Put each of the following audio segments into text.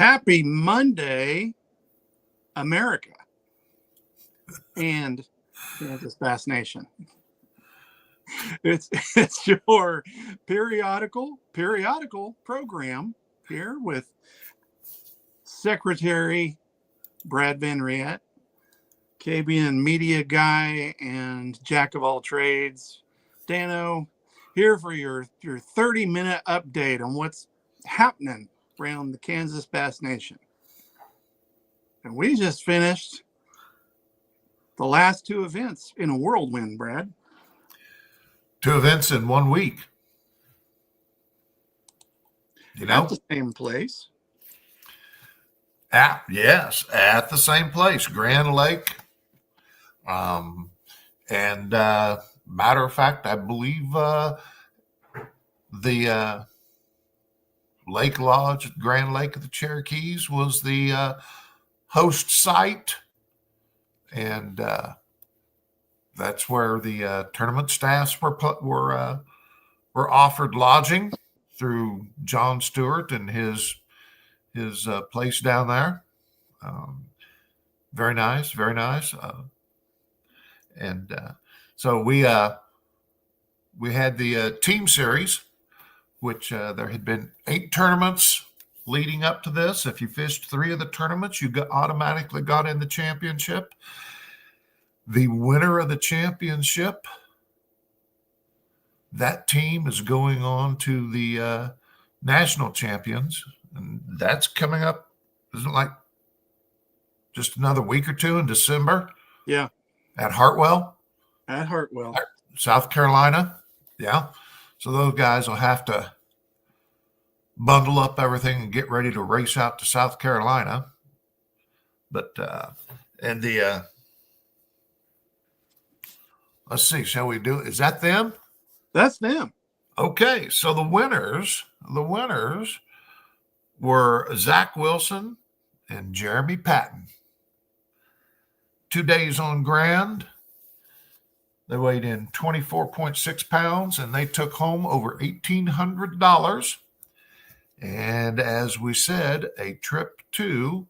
Happy Monday, America and Kansas Bass Nation. It's your periodical program here with Secretary Brad Van Riet, KBN media guy and jack of all trades, Dano, here for your 30-minute update on what's happening around the Kansas Bass Nation. And we just finished the last two events in a whirlwind, Brad. 2 events in 1 week. At the same place. At the same place, Grand Lake. Matter of fact, I believe the Lake Lodge at Grand Lake of the Cherokees was the host site, and that's where the tournament staffs were offered lodging through John Stewart and his place down there. Very nice, very nice. So we had the team series, which there had been 8 tournaments leading up to this. If you fished 3 of the tournaments, you automatically got in the championship. The winner of the championship, that team is going on to the national champions, and that's coming up. Isn't it like just another week or 2 in December? Yeah. At Hartwell, South Carolina. Yeah. So those guys will have to bundle up everything and get ready to race out to South Carolina. But, let's see, shall we do it? Is that them? That's them. Okay. So the winners were Zach Wilson and Jeremy Patton. 2 days on Grand. They weighed in 24.6 pounds and they took home over $1,800. And as we said, a trip to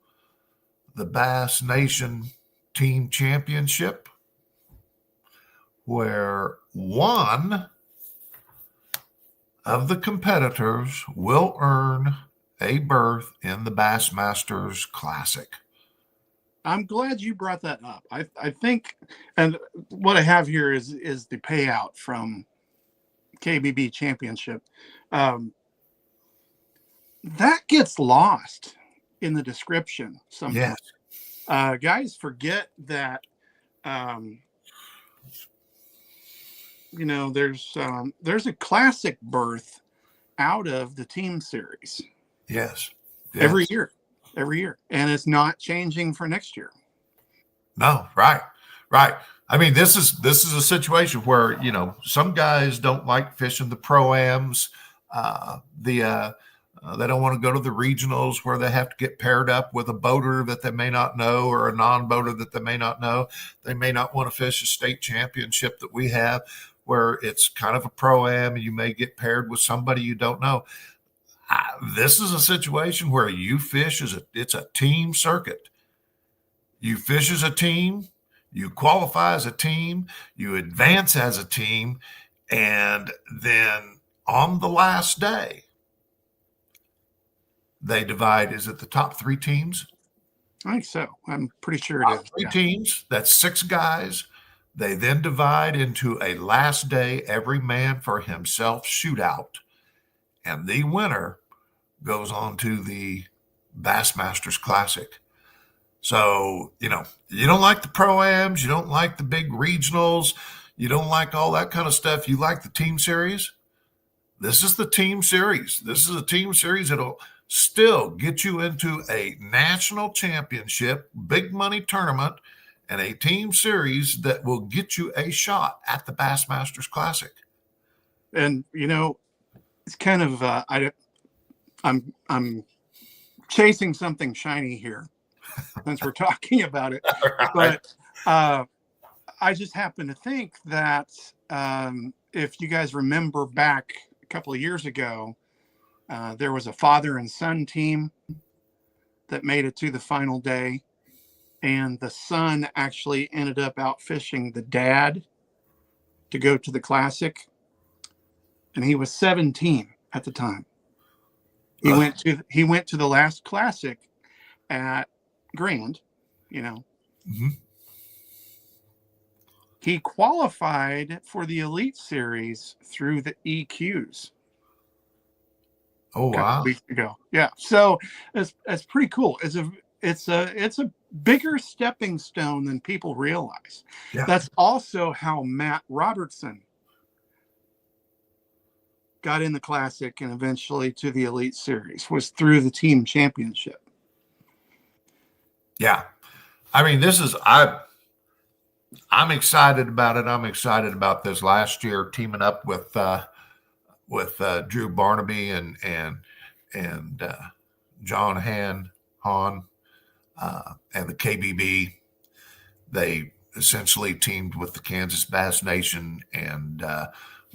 the Bass Nation Team Championship, where one of the competitors will earn a berth in the Bassmasters Classic. I'm glad you brought that up. I think, and what I have here is the payout from KBB Championship. That gets lost in the description sometimes. Yes. Guys forget that, there's a classic berth out of the team series. Yes. Every year. And it's not changing for next year. No, right. I mean, this is a situation where, some guys don't like fishing the pro-ams. They don't want to go to the regionals where they have to get paired up with a boater that they may not know or a non-boater that they may not know. They may not want to fish a state championship that we have where it's kind of a pro-am and you may get paired with somebody you don't know. This is a situation where you fish it's a team circuit. You fish as a team, you qualify as a team, you advance as a team, and then on the last day, they divide. Is it the top 3 teams? I think so. I'm pretty sure it is. 3 teams, that's 6 guys. They then divide into a last day, every man for himself shootout, and the winner goes on to the Bassmasters Classic. So, you don't like the pro-ams, you don't like the big regionals, you don't like all that kind of stuff. You like the team series. This is the team series. This is a team series that'll still get you into a national championship, big money tournament, and a team series that will get you a shot at the Bassmasters Classic. And, it's kind of, I'm chasing something shiny here since we're talking about it. Right. But I just happen to think that if you guys remember back a couple of years ago, there was a father and son team that made it to the final day, and the son actually ended up out fishing the dad to go to the classic, and he was 17 at the time. He went to the last classic at Grand, you know. Mm-hmm. He qualified for the Elite Series through the EQs. Oh A couple wow! weeks ago. Yeah, so it's pretty cool. It's a bigger stepping stone than people realize. Yeah, That's also how Matt Robertson got in the Classic and eventually to the Elite Series, was through the team championship. yeah. I mean, I'm excited about it. I'm excited about this last year teaming up with Drew Barnaby and John Hahn and the KBB. They essentially teamed with the Kansas Bass Nation, and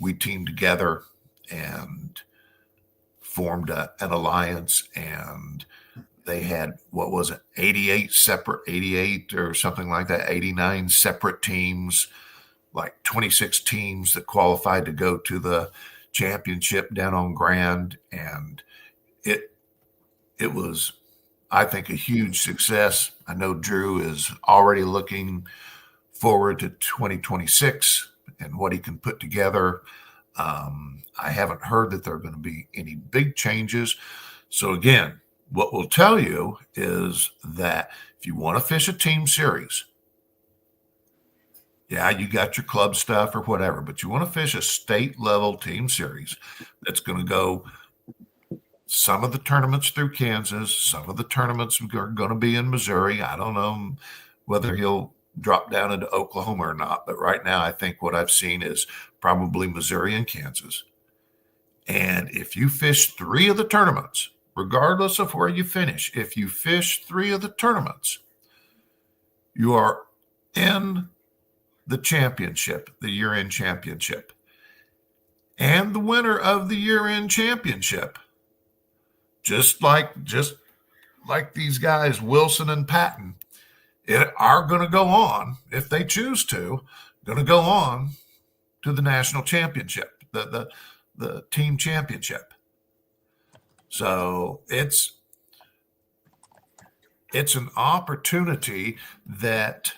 we teamed together and formed an alliance. And they had, what was it, 88 or something like that, 89 separate teams, like 26 teams that qualified to go to the championship down on Grand. And it was, I think, a huge success. I know Drew is already looking forward to 2026 and what he can put together. I haven't heard that there are going to be any big changes. So again, what we'll tell you is that if you want to fish a team series, yeah, you got your club stuff or whatever, but you want to fish a state level team series that's going to go some of the tournaments through Kansas, some of the tournaments are going to be in Missouri. I don't know whether he'll drop down into Oklahoma or not, but right now I think what I've seen is probably Missouri and Kansas. And if you fish 3 of the tournaments, regardless of where you finish, if you fish 3 of the tournaments, you are in the championship, the year-end championship. And the winner of the year-end championship, just like these guys, Wilson and Patton, are going to go on, if they choose to, going to go on to the national championship, the team championship. So it's an opportunity that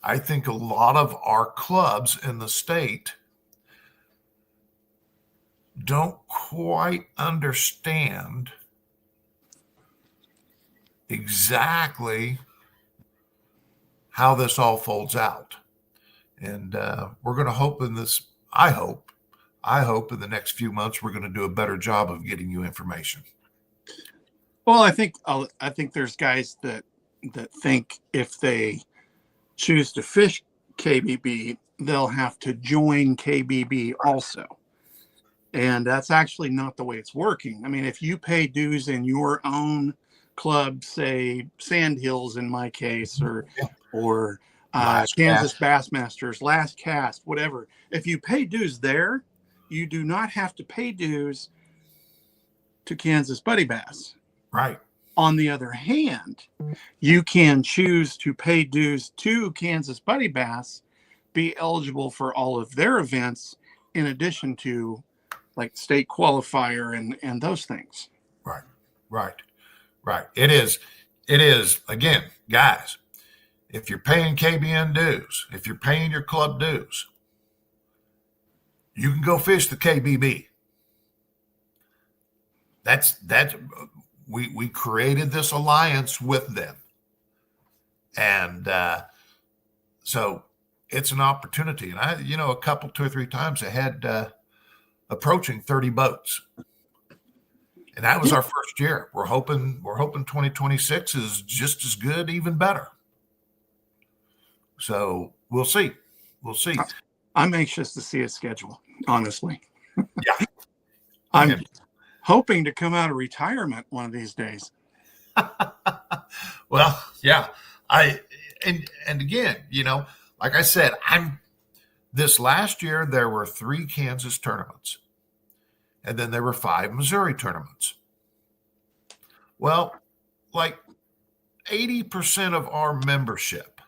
I think a lot of our clubs in the state don't quite understand exactly how this all folds out. And we're going to hope I hope in the next few months, we're going to do a better job of getting you information. Well, I think there's guys that think if they choose to fish KBB, they'll have to join KBB also. And that's actually not the way it's working. I mean, if you pay dues in your own club, say Sandhills in my case, or Kansas Bassmasters, Last Cast, whatever. If you pay dues there, you do not have to pay dues to Kansas Buddy Bass. Right. On the other hand, you can choose to pay dues to Kansas Buddy Bass, be eligible for all of their events, in addition to like state qualifier and those things. Right. It is again, guys, if you're paying KBN dues, if you're paying your club dues, you can go fish the KBB. That's we created this alliance with them. And so it's an opportunity. And I, a couple, 2 or 3 times I had approaching 30 boats. And that was our first year. We're hoping 2026 is just as good, even better. So we'll see. I'm anxious to see a schedule, honestly. Yeah. I'm hoping to come out of retirement one of these days. Well, yeah. And again, like I said, this last year there were 3 Kansas tournaments. And then there were 5 Missouri tournaments. Well, like 80% of our membership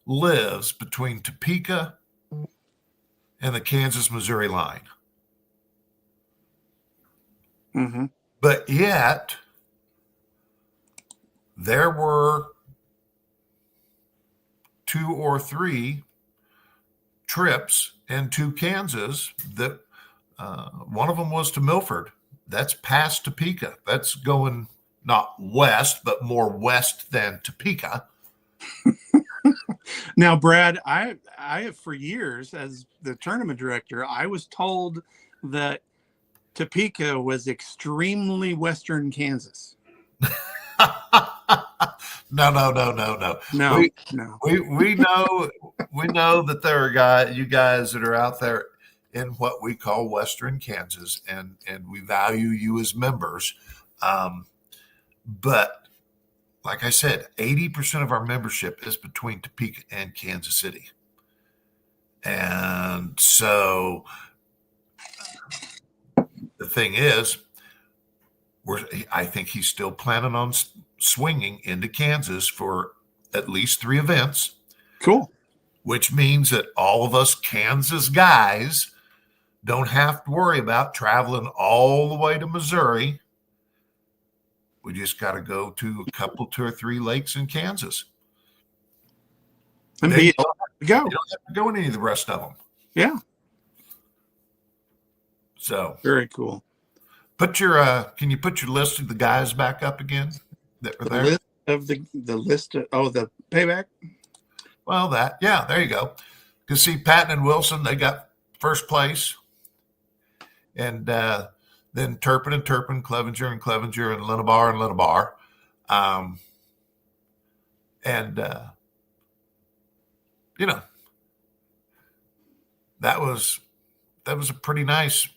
lives between Topeka and the Kansas-Missouri line. Mm-hmm. But yet, there were 2 or 3 trips into Kansas that one of them was to Milford. That's past Topeka. That's going not west, but more west than Topeka. Now, Brad, I have for years as the tournament director, I was told that Topeka was extremely western Kansas. No. No, We no. we know that there are you guys that are out there in what we call Western Kansas, and we value you as members. But like I said, 80% of our membership is between Topeka and Kansas City. And so the thing is, I think he's still planning on swinging into Kansas for at least 3 events. Cool. Which means that all of us Kansas guys don't have to worry about traveling all the way to Missouri. We just got to go to a couple, 2 or 3 lakes in Kansas. And Then be you able to go. don't have to go in any of the rest of them. Yeah. So Very cool. can you put your list of the guys back up again that were there? List of the list of the payback. Well, there you go. Because see, Patton and Wilson, they got first place. And then Turpin and Turpin, Clevenger and Clevenger, and Linnabar and Linnabar. That was a pretty nice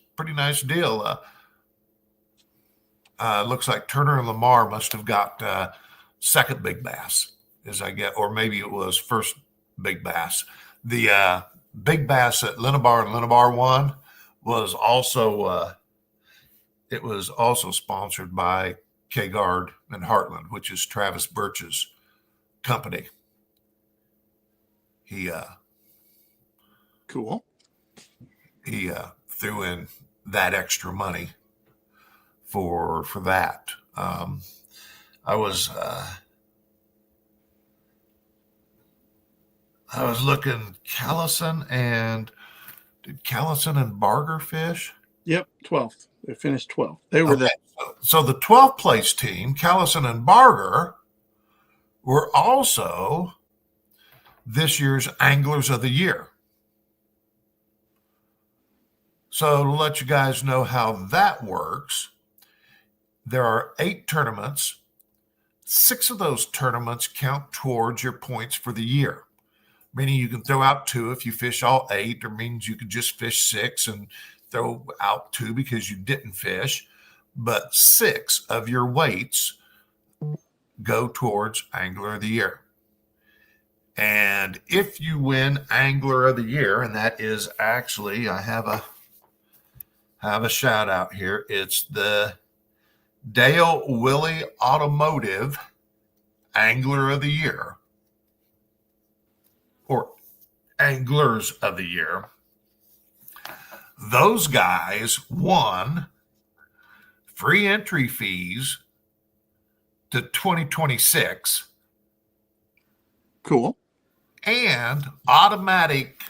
deal. Looks like Turner and Lamar must have got second big bass, as I get, or maybe it was first big bass. The big bass that Linnabar and Linnabar won was also sponsored by K-Guard and Heartland, which is Travis Birch's company. He Cool. He threw in that extra money for that. I was looking did Callison and Barger fish? Yep, 12th. They finished 12th. They were Okay. So the 12th place team, Callison and Barger, were also this year's Anglers of the Year. So to let you guys know how that works, there are 8 tournaments. 6 of those tournaments count towards your points for the year, meaning you can throw out 2 if you fish all 8, or means you could just fish 6 and throw out 2 because you didn't fish. But 6 of your weights go towards Angler of the Year. And if you win Angler of the Year, and that is actually, I have a shout out here. It's the Dale Willie Automotive Angler of the Year, or Anglers of the Year. Those guys won free entry fees to 2026. cool. And automatic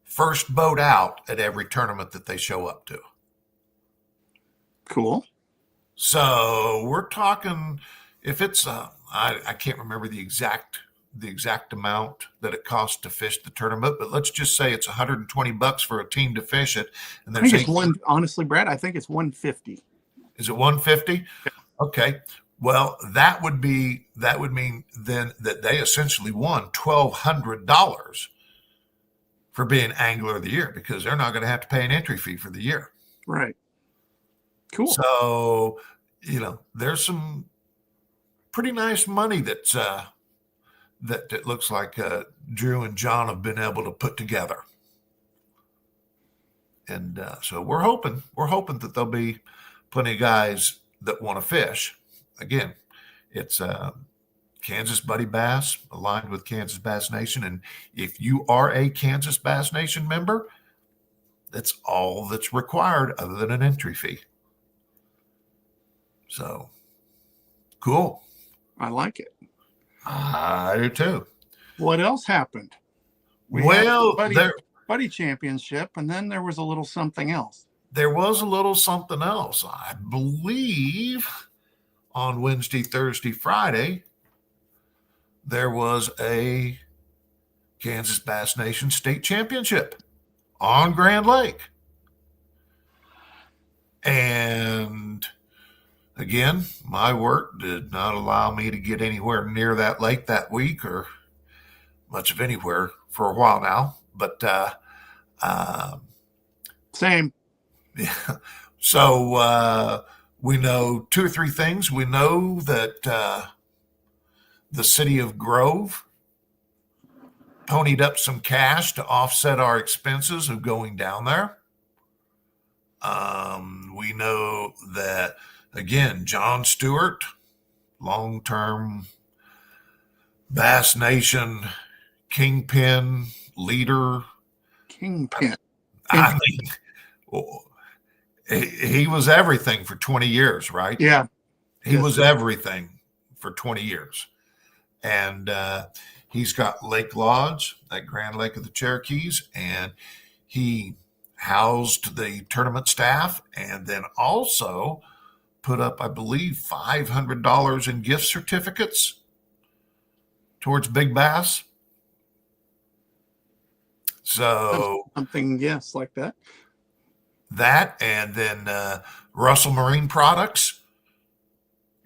first boat out at every tournament that they show up to. Cool. So we're talking, if it's I can't remember the exact amount that it costs to fish the tournament, but let's just say it's $120 for a team to fish it. And I think it's honestly, Brad, I think it's 150. Is it 150? Okay. Well, that would mean then that they essentially won $1,200 for being Angler of the Year, because they're not going to have to pay an entry fee for the year. Right. Cool. So, there's some pretty nice money that's that it looks like Drew and John have been able to put together. And so we're hoping that there'll be plenty of guys that want to fish. again, it's Kansas Buddy Bass, aligned with Kansas Bass Nation. And if you are a Kansas Bass Nation member, that's all that's required other than an entry fee. So cool. I like it. I do too. What else happened? Well, buddy championship, and then there was a little something else. There was a little something else. I believe on Wednesday, Thursday, Friday, there was a Kansas Bass Nation State Championship on Grand Lake. And again, my work did not allow me to get anywhere near that lake that week or much of anywhere for a while now. But same. Yeah. So we know 2 or 3 things. We know that the city of Grove ponied up some cash to offset our expenses of going down there. We know that, again, John Stewart, long-term Bass Nation kingpin leader. Kingpin. I mean, he was everything for 20 years, right? Yeah. He was everything for 20 years. And he's got Lake Lodge, that Grand Lake of the Cherokees, and he housed the tournament staff and then also put up, I believe, $500 in gift certificates towards Big Bass. So something, yes, like that. That, and then Russell Marine Products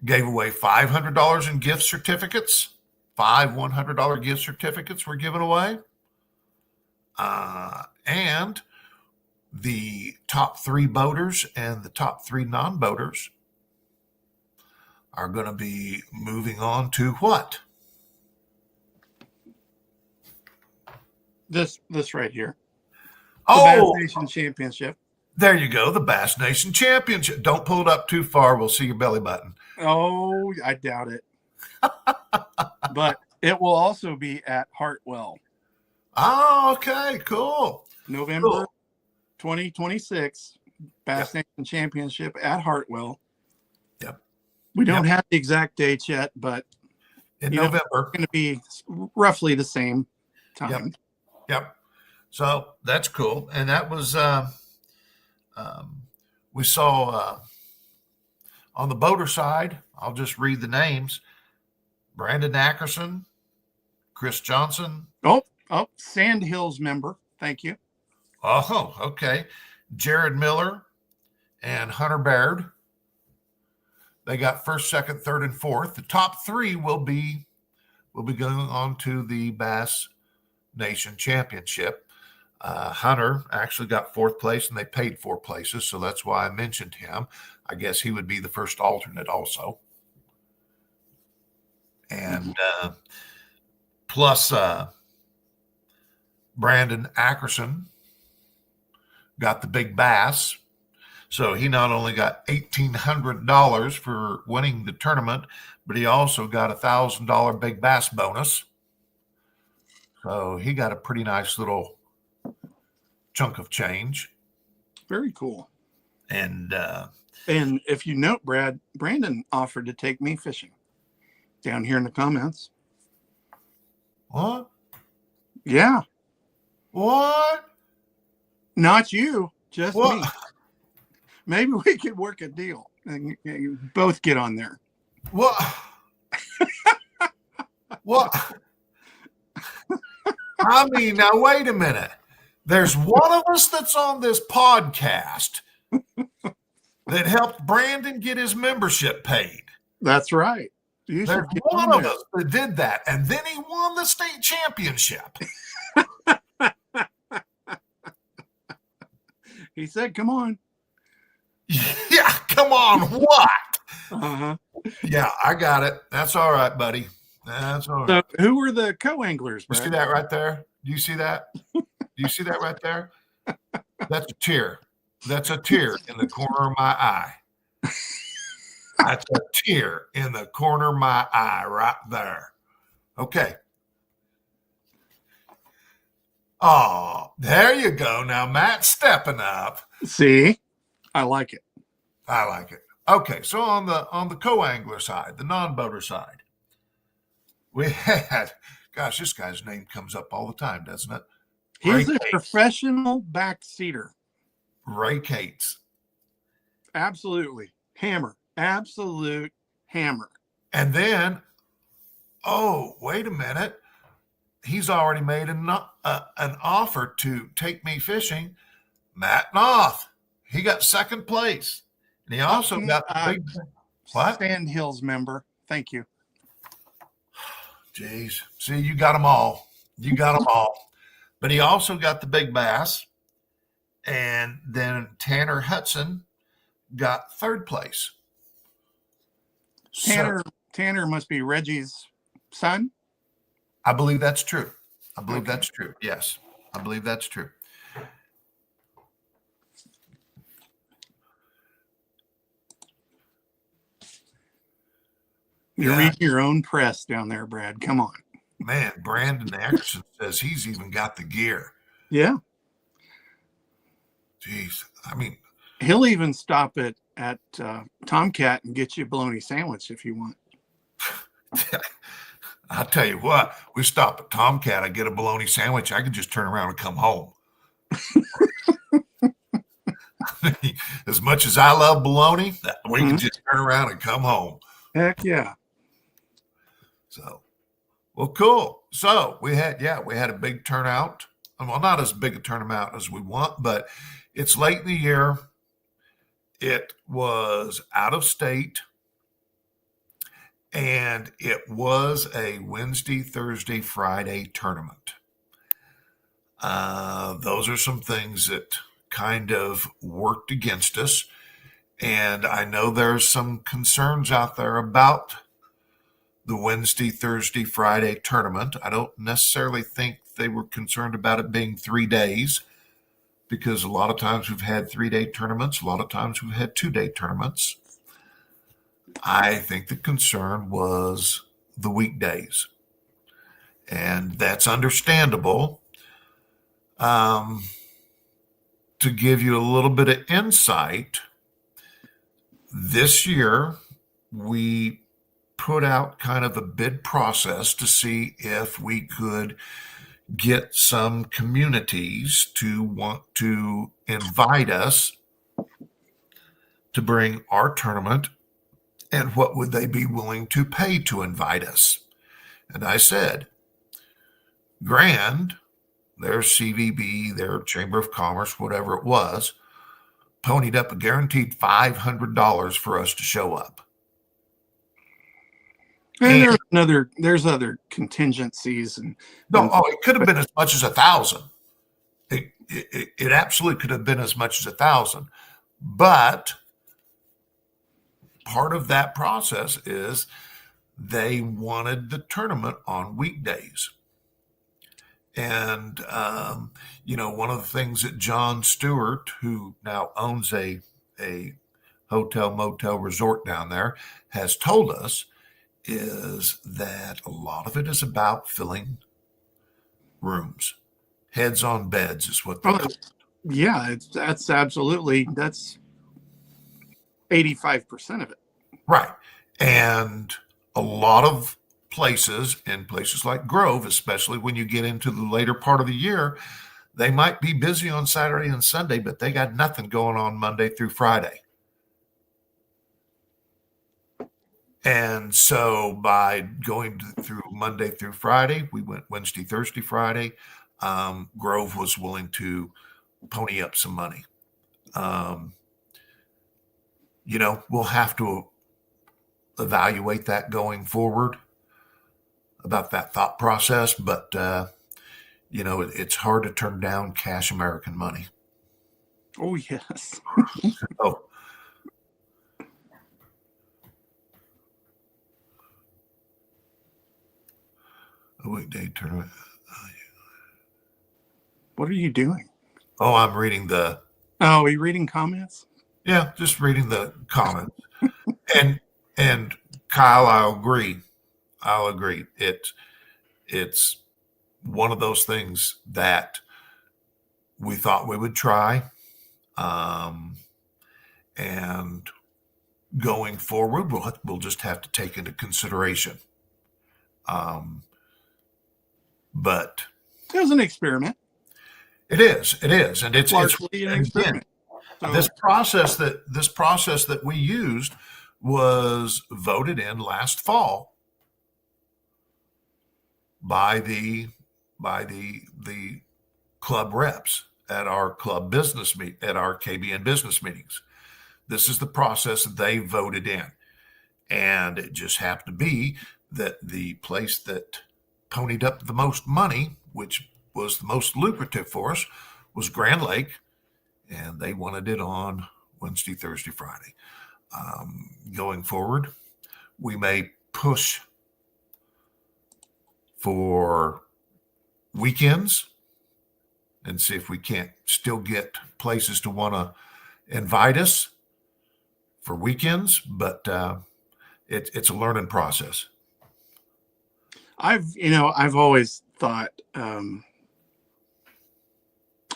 gave away $500 in gift certificates. 5 $100 gift certificates were given away. And the top 3 boaters and the top 3 non-boaters are going to be moving on to what? This right here. The Bass Nation Championship. There you go, the Bass Nation Championship. Don't pull it up too far. We'll see your belly button. Oh, I doubt it. But it will also be at Hartwell. Oh, okay, cool. November 2026, Bass Nation Championship at Hartwell. Yep. We don't have the exact dates yet, but in November, it's going to be roughly the same time. Yep. So that's cool. And that was, we saw on the boater side, I'll just read the names: Brandon Ackerson, Chris Johnson. Oh, Sandhills member. Thank you. Oh, okay. Jared Miller and Hunter Baird. They got 1st, 2nd, 3rd, and 4th. The top 3 will be going on to the Bass Nation Championship. Hunter actually got 4th place, and they paid 4 places, so that's why I mentioned him. I guess he would be the first alternate also. And plus Brandon Ackerson got the big bass. So he not only got $1,800 for winning the tournament, but he also got a $1,000 big bass bonus. So he got a pretty nice little chunk of change. Very cool. And if you note, Brandon offered to take me fishing down here in the comments. What? Yeah. What? Not you, just what? me. Maybe we could work a deal and you both get on there. What? What? I mean, now wait a minute. There's one of us that's on this podcast that helped Brandon get his membership paid. That's right. There's one of us that did that, and then he won the state championship. He said, "Come on." Yeah, come on. What? Uh-huh. Yeah, I got it. That's all right, buddy. That's all right. So, who were the co-anglers, Brad? You see that right there? Do you see that? Do you see that right there? That's a tear. That's a tear in the corner of my eye. That's a tear in the corner of my eye right there. Okay. Oh, there you go. Now Matt's stepping up. See, I like it. I like it. Okay, so on the co-angler side, the non-boater side, we had, gosh, this guy's name comes up all the time, doesn't it? He's a professional backseater. Ray Cates. Absolutely. Hammer. Absolute hammer. And then, oh, wait a minute. He's already made an offer to take me fishing. Matt Noth. He got second place. And he also got big. What? Sand Hills member. Thank you. Jeez. See, you got them all. You got them all. But he also got the big bass. And then Tanner Hudson got third place. Tanner must be Reggie's son. I believe that's true. I believe that's true. Yes, I believe that's true. You're reading your own press down there, Brad. Come on. Man, Brandon Anderson says he's even got the gear. Yeah. Jeez. I mean, he'll even stop at Tomcat and get you a bologna sandwich if you want. I'll tell you what, we stop at Tomcat, I get a bologna sandwich, I can just turn around and come home. As much as I love bologna, we can just turn around and come home. Heck yeah. So, well, cool. So we had a big turnout. Well, not as big a turnout as we want, but it's late in the year. It was out of state. And it was a Wednesday, Thursday, Friday tournament. Those are some things that kind of worked against us. And I know there's some concerns out there about the Wednesday, Thursday, Friday tournament. I don't necessarily think they were concerned about it being 3 days, because a lot of times we've had 3-day tournaments. A lot of times we've had 2-day tournaments. I think the concern was the weekdays, and that's understandable. To give you a little bit of insight, this year we put out kind of a bid process to see if we could get some communities to want to invite us to bring our tournament, and what would they be willing to pay to invite us. And I said, Grand, their CVB, their Chamber of Commerce, whatever it was, ponied up a guaranteed $500 for us to show up. And there's other contingencies it could have been as much as 1,000. It absolutely could have been as much as 1,000. But part of that process is they wanted the tournament on weekdays. And, one of the things that John Stewart, who now owns a hotel, motel, resort down there, has told us is that a lot of it is about filling rooms. Heads on beds is what they call it. Yeah, that's 85% of it. Right. And a lot of places, in places like Grove, especially when you get into the later part of the year, they might be busy on Saturday and Sunday, but they got nothing going on Monday through Friday. And so by going through Monday through Friday, we went Wednesday, Thursday, Friday. Grove was willing to pony up some money. We'll have to evaluate that going forward about that thought process, but it's hard to turn down cash American money. Oh, yes. Oh. A weekday tournament. What are you doing? Oh, I'm reading are you reading comments? Yeah, just reading the comments. And And Kyle, I'll agree. I'll agree. It's one of those things that we thought we would try. And going forward, we'll just have to take into consideration. But It was an experiment, it is, and it's largely an and again, experiment. So this process that we used was voted in last fall by the club reps at our club business at our KBN business meetings. This is the process they voted in, and it just happened to be that the place that ponied up the most money, which was the most lucrative for us, was Grand Lake, and they wanted it on Wednesday, Thursday, Friday. Going forward, we may push for weekends and see if we can't still get places to want to invite us for weekends, but it's a learning process. I've always thought, and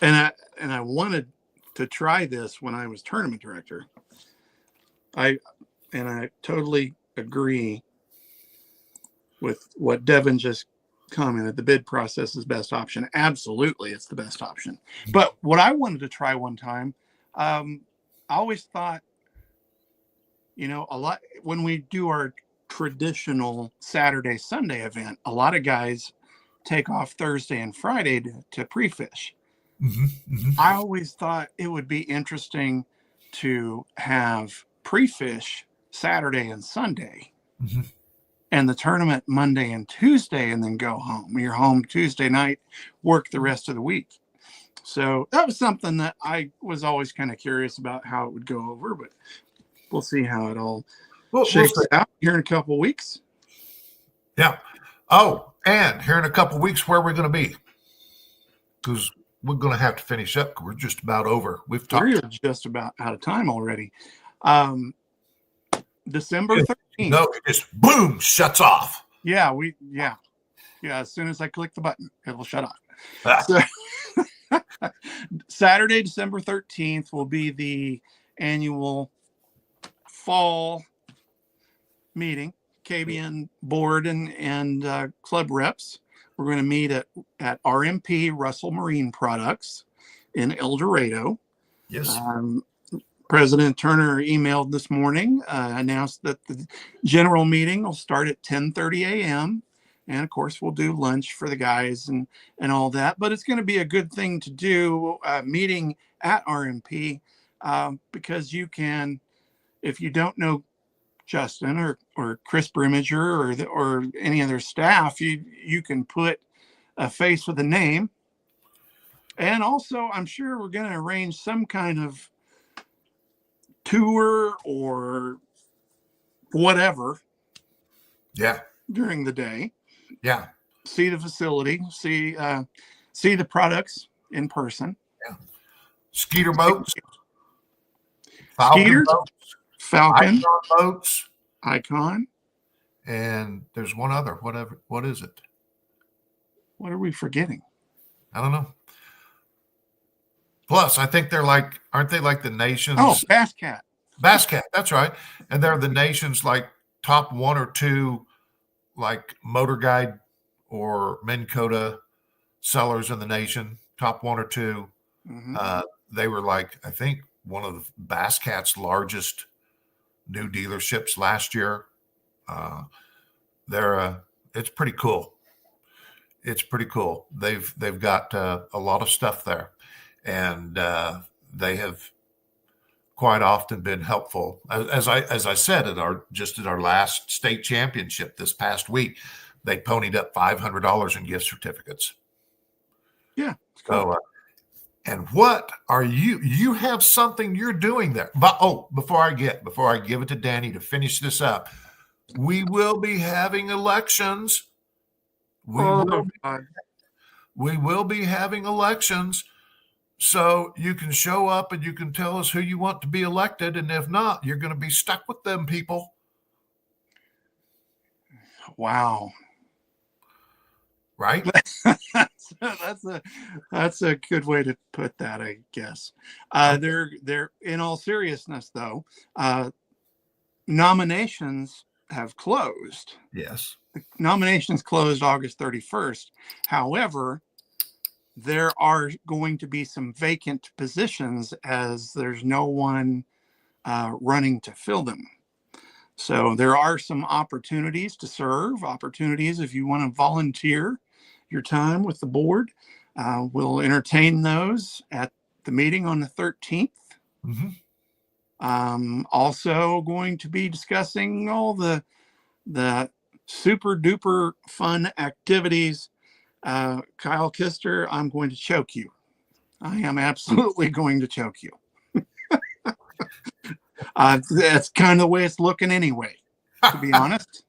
I wanted to try this when I was tournament director. I totally agree with what Devin just commented. The bid process is best option. Absolutely, it's the best option. But what I wanted to try one time, I always thought, a lot when we do our traditional Saturday, Sunday event, a lot of guys take off Thursday and Friday to pre-fish. I always thought it would be interesting to have pre-fish Saturday and Sunday and the tournament Monday and Tuesday, and then go home. You're home Tuesday night, work the rest of the week. So that was something that I was always kind of curious about how it would go over, but we'll see how it all shakes out here in a couple of weeks. Yeah. Oh, and here in a couple of weeks, where we're going to be, because we're going to have to finish up. We're just about over. We're just about out of time already. December 13th. No, it just boom, shuts off. Yeah. As soon as I click the button, it will shut off. So, Saturday, December 13th will be the annual fall meeting, KBN board and club reps. We're going to meet at RMP Russell Marine Products in El Dorado. Yes. President Turner emailed this morning, announced that the general meeting will start at 10:30 a.m. And of course, we'll do lunch for the guys and all that. But it's going to be a good thing to do, meeting at RMP, because you can, if you don't know Justin or Chris Brimmager or any other staff, you can put a face with a name. And also, I'm sure we're going to arrange some kind of tour or whatever. Yeah. During the day. Yeah. See the facility, see the products in person. Yeah. Skeeter boats. Falcon Icon boats. Icon. And there's one other. What is it? What are we forgetting? I don't know. Plus, I think aren't they like the nation's? Oh, Bass Cat. That's right. And they're the nation's like top one or two, like Motor Guide or Minn Kota sellers in the nation, top one or two. They were like, I think, one of the Bass Cat's largest new dealerships last year. It's pretty cool. It's pretty cool. They've got a lot of stuff there, and they have quite often been helpful. As I said at our last state championship this past week, they ponied up $500 in gift certificates. Yeah. Cool. So, and what are you have something you're doing there? But before I give it to Danny to finish this up, we will be having elections. We will be having elections. So you can show up and you can tell us who you want to be elected. And if not, you're going to be stuck with them people. Wow. right? That's a good way to put that, I guess. They're in all seriousness though, nominations have closed. Yes. Nominations closed August 31st. However, there are going to be some vacant positions as there's no one running to fill them. So there are some opportunities to serve, opportunities if you want to volunteer your time with the board. We'll entertain those at the meeting on the 13th. Also going to be discussing all the super duper fun activities. Kyle Kister, I'm going to choke you. I am absolutely going to choke you. That's kind of the way it's looking anyway, to be honest.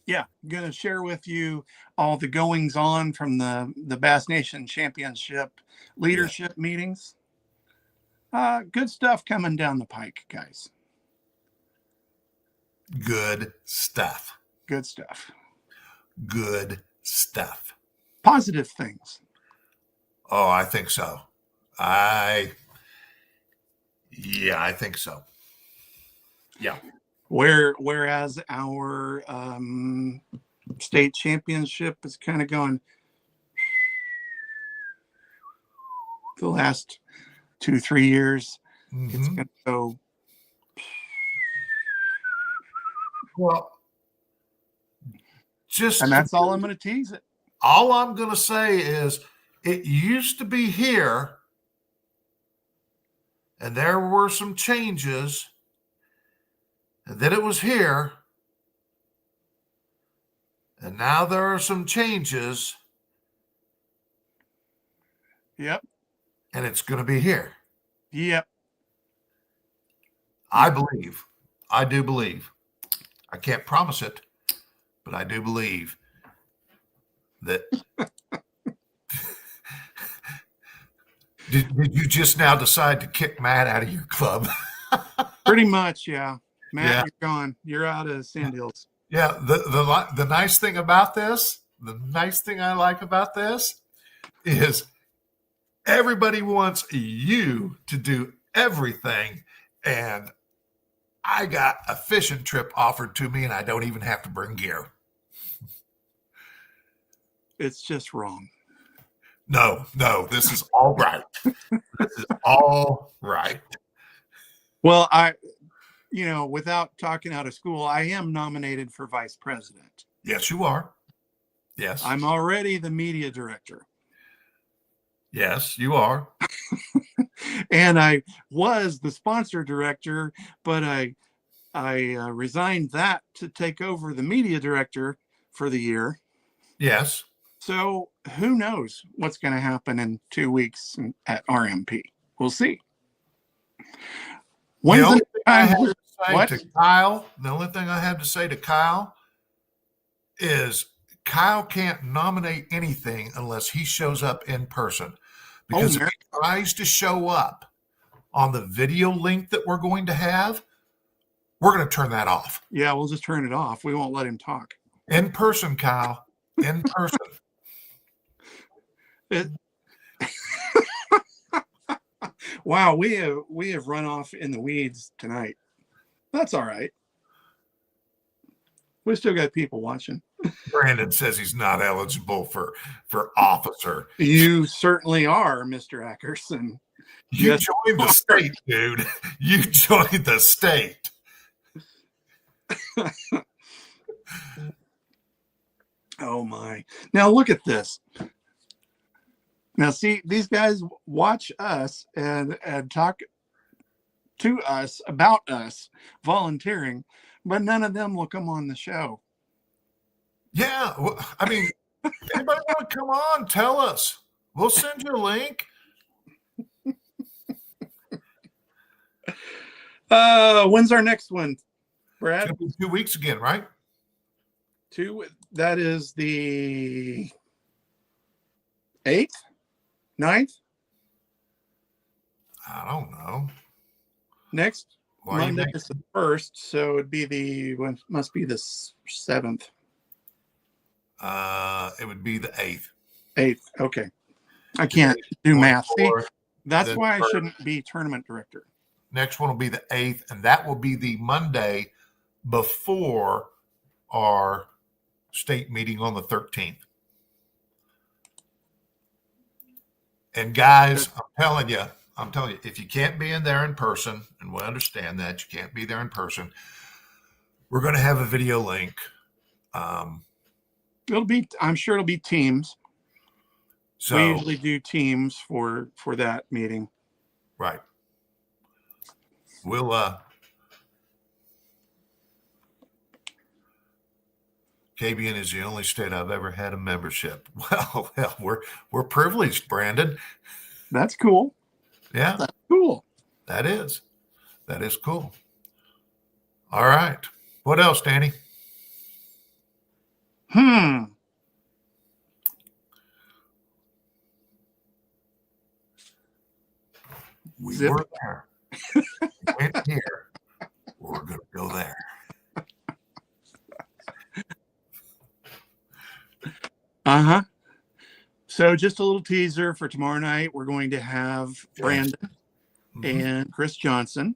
Yeah, I'm going to share with you all the goings on from the Bass Nation Championship leadership meetings. Good stuff coming down the pike, guys. Good stuff. Good stuff. Good stuff. Positive things. Oh, I think so. I think so. Yeah. Whereas our state championship is kind of going the last 2-3 years. It's going to go. Well, And that's all I'm going to tease it. All I'm going to say is it used to be here, and there were some changes, and then it was here, and now there are some changes. Yep. And it's going to be here. Yep. I believe. I do believe. I can't promise it, but I do believe that. Did you just now decide to kick Matt out of your club? Pretty much, yeah. Matt, you're gone. You're out of Sand Hills. Yeah. The nice thing about this, the nice thing I like about this is everybody wants you to do everything, and I got a fishing trip offered to me, and I don't even have to bring gear. It's just wrong. No, this is all right. This is all right. Well, without talking out of school, I am nominated for vice president. Yes, you are. Yes. I'm already the media director. Yes, you are. And I was the sponsor director, but I resigned that to take over the media director for the year. Yes. So who knows what's going to happen in 2 weeks at RMP? We'll see. The only thing I have to say to Kyle is Kyle can't nominate anything unless he shows up in person. Because if he tries to show up on the video link that we're going to have, we're going to turn that off. Yeah, we'll just turn it off. We won't let him talk. In person, Kyle. In person. Wow, we have run off in the weeds tonight. That's all right. We still got people watching. Brandon says he's not eligible for officer. You certainly are, Mr. Ackerson. You joined the state, dude. You joined the state. Oh my. Now look at this. Now see, these guys watch us and talk to us about us volunteering, but none of them will come on the show. Yeah. Well, I mean, anybody want to come on? Tell us. We'll send you a link. When's our next one, Brad? It's gonna be 2 weeks again, right? That is the 8th, 9th. I don't know. Next Why are you Monday making? is the 1st, so it'd be must be the 7th, It would be the 8th. 8th. Okay. I Today's can't do math. See, 24th. that's The why I 1st. shouldn't be tournament director. Next one will be the 8th, and that will be the Monday before our state meeting on the 13th. And guys, I'm telling you, if you can't be in there in person, and we understand that you can't be there in person, we're going to have a video link. I'm sure it'll be Teams. So we usually do Teams for that meeting. right. We'll KBN is the only state I've ever had a membership. Well, we're privileged, Brandon. That's cool. Yeah, That's cool. that is cool. All right. What else, Danny? We Zip. were there. We went here. We're going to go there. So just a little teaser for tomorrow night. We're going to have Brandon and Chris Johnson,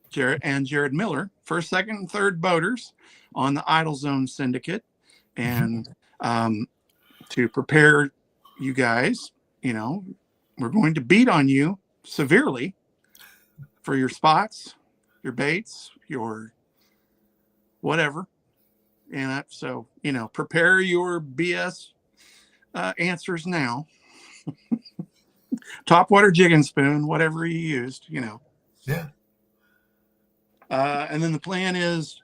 Jared Miller, first, second, and third boaters on the Idle Zone Syndicate. And to prepare you guys, we're going to beat on you severely for your spots, your baits, your whatever. And so, prepare your BS answers now. Topwater jigging spoon, whatever you used, Yeah. And then the plan is,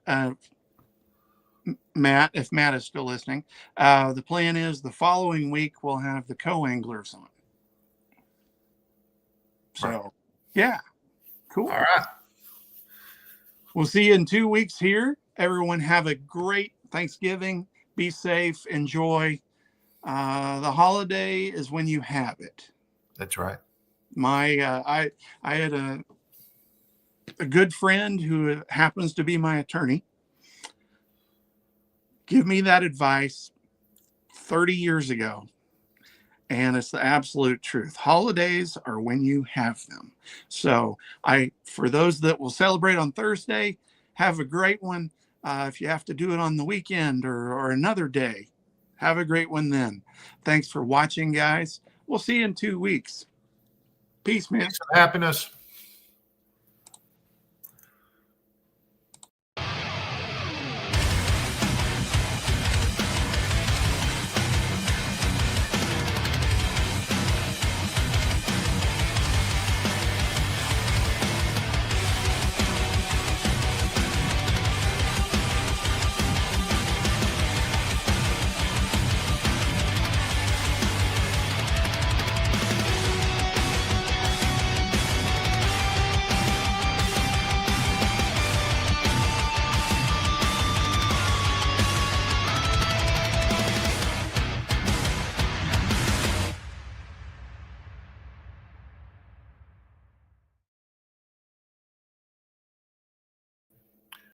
Matt, if Matt is still listening, the plan is the following week we'll have the co-anglers on. So, Right. Yeah, cool. All right. We'll see you in 2 weeks here. Everyone have a great Thanksgiving. Be safe. Enjoy. The holiday is when you have it. That's right. I had a good friend who happens to be my attorney give me that advice 30 years ago. And it's the absolute truth. Holidays are when you have them. So for those that will celebrate on Thursday, have a great one. If you have to do it on the weekend or another day, have a great one then. Thanks for watching, guys. We'll see you in 2 weeks. Peace, man. Peace and happiness.